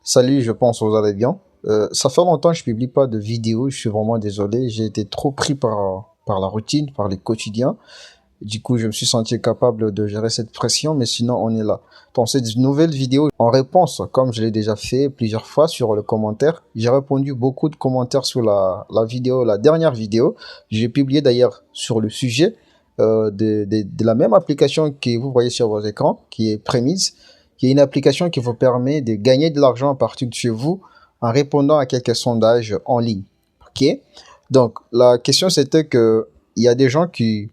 Salut, je pense que vous allez bien. Ça fait longtemps que je publie pas de vidéos, je suis vraiment désolé. J'ai été trop pris par la routine, par les quotidiens. Du coup, je me suis senti capable de gérer cette pression, mais sinon, on est là. Dans cette nouvelle vidéo, en réponse, comme je l'ai déjà fait plusieurs fois sur le commentaire, j'ai répondu beaucoup de commentaires sur la vidéo, la dernière vidéo. J'ai publié d'ailleurs sur le sujet de la même application que vous voyez sur vos écrans, qui est Premise, qui est une application qui vous permet de gagner de l'argent à partir de chez vous en répondant à quelques sondages en ligne. Ok? Donc, la question c'était que il y a des gens qui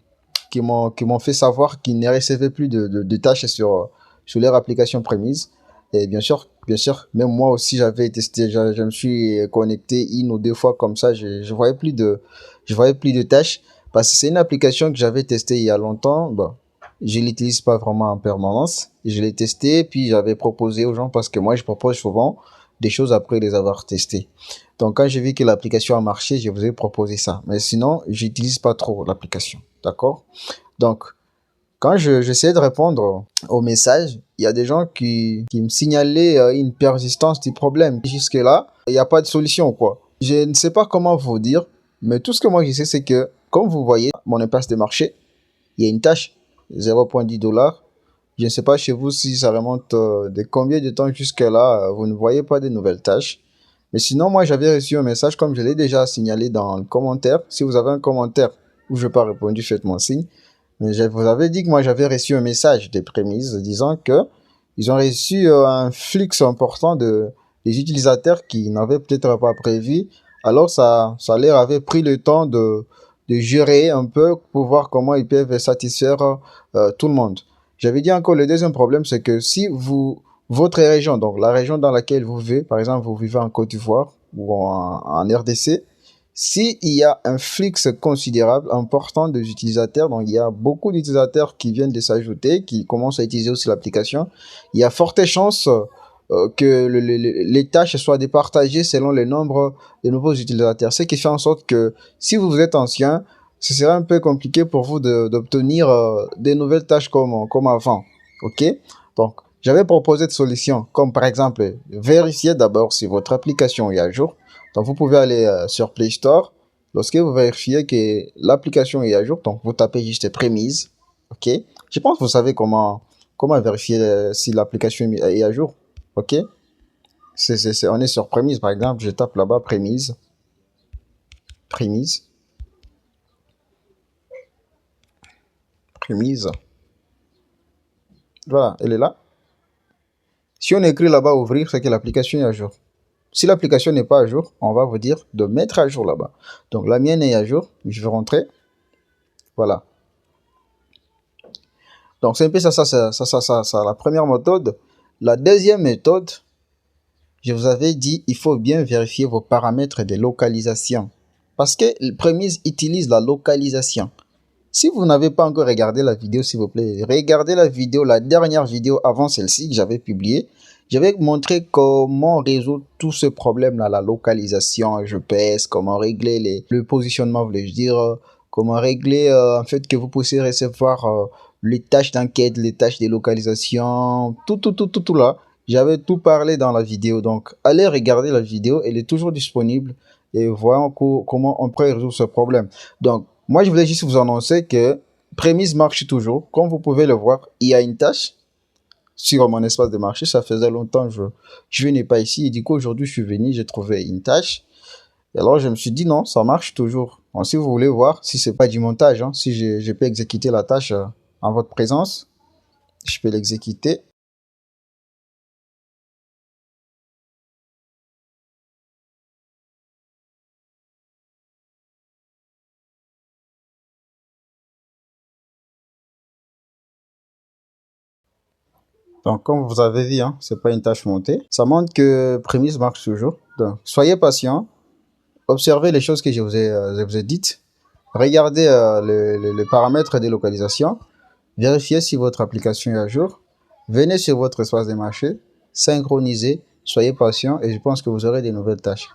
m'ont fait savoir qu'ils ne recevaient plus de tâches sur leur application Premise. Et bien sûr, même moi aussi j'avais testé, je me suis connecté une ou deux fois comme ça, je voyais plus de tâches parce que c'est une application que j'avais testée il y a longtemps. Bon, je l'utilise pas vraiment en permanence. Je l'ai testé puis j'avais proposé aux gens parce que moi je propose souvent des choses après les avoir testées. Donc quand j'ai vu que l'application a marché, je vous ai proposé ça. Mais sinon, j'utilise pas trop l'application. D'accord? Donc, quand j'essayais de répondre aux messages, il y a des gens qui me signalaient une persistance du problème. Jusque-là, il n'y a pas de solution, quoi. Je ne sais pas comment vous dire, mais tout ce que moi je sais, c'est que, comme vous voyez, mon impasse de marché, il y a une tâche, 0,10 $. Je ne sais pas chez vous si ça remonte de combien de temps jusque-là, vous ne voyez pas de nouvelles tâches. Mais sinon, moi, j'avais reçu un message, comme je l'ai déjà signalé dans le commentaire. Si vous avez un commentaire où je n'ai pas répondu, faites-moi signe. Mais je vous avais dit que moi, j'avais reçu un message des prémices disant que ils ont reçu un flux important des utilisateurs qui n'avaient peut-être pas prévu. Alors, ça leur avait pris le temps de gérer un peu pour voir comment ils peuvent satisfaire tout le monde. J'avais dit encore, le deuxième problème, c'est que si votre région, donc la région dans laquelle vous vivez, par exemple, vous vivez en Côte d'Ivoire ou en RDC, s'il y a un flux considérable, important des utilisateurs, donc il y a beaucoup d'utilisateurs qui viennent de s'ajouter, qui commencent à utiliser aussi l'application, il y a forte chance que les tâches soient départagées selon le nombre de nouveaux utilisateurs. Ce qui fait en sorte que si vous êtes ancien, ce sera un peu compliqué pour vous d'obtenir des nouvelles tâches comme avant. Ok? Donc, j'avais proposé des solutions, comme par exemple, vérifier d'abord si votre application est à jour. Donc, vous pouvez aller sur Play Store. Lorsque vous vérifiez que l'application est à jour, donc vous tapez juste prémise. Ok? Je pense que vous savez comment vérifier si l'application est à jour. Ok? On est sur prémise, par exemple. Je tape là-bas prémise. Prémise. Prémise. Voilà, elle est là. Si on écrit là-bas ouvrir, c'est que l'application est à jour. Si l'application n'est pas à jour, on va vous dire de mettre à jour là-bas. Donc la mienne est à jour, je vais rentrer. Voilà. Donc c'est un peu ça, la première méthode. La deuxième méthode, je vous avais dit, il faut bien vérifier vos paramètres de localisation. Parce que Premise utilise la localisation. Si vous n'avez pas encore regardé la vidéo, s'il vous plaît, regardez la vidéo, la dernière vidéo avant celle-ci que j'avais publiée. J'avais montré comment résoudre tout ce problème-là, la localisation GPS, comment régler le positionnement, voulais-je dire, comment régler en fait que vous puissiez recevoir les tâches d'enquête, les tâches de localisation, tout là. J'avais tout parlé dans la vidéo, donc allez regarder la vidéo, elle est toujours disponible et voyons comment on peut résoudre ce problème. Donc, moi, je voulais juste vous annoncer que Premise marche toujours. Comme vous pouvez le voir, il y a une tâche sur mon espace de marché. Ça faisait longtemps que je venais pas ici. Et du coup, aujourd'hui, je suis venu, j'ai trouvé une tâche. Et alors, je me suis dit non, ça marche toujours. Donc, si vous voulez voir, si c'est pas du montage, hein, si je peux exécuter la tâche en votre présence, je peux l'exécuter. Donc, comme vous avez vu, hein, c'est pas une tâche montée. Ça montre que Premise marche toujours. Donc, soyez patient. Observez les choses que je vous ai dites. Regardez les paramètres de localisation. Vérifiez si votre application est à jour. Venez sur votre espace de marché. Synchronisez. Soyez patient et je pense que vous aurez des nouvelles tâches.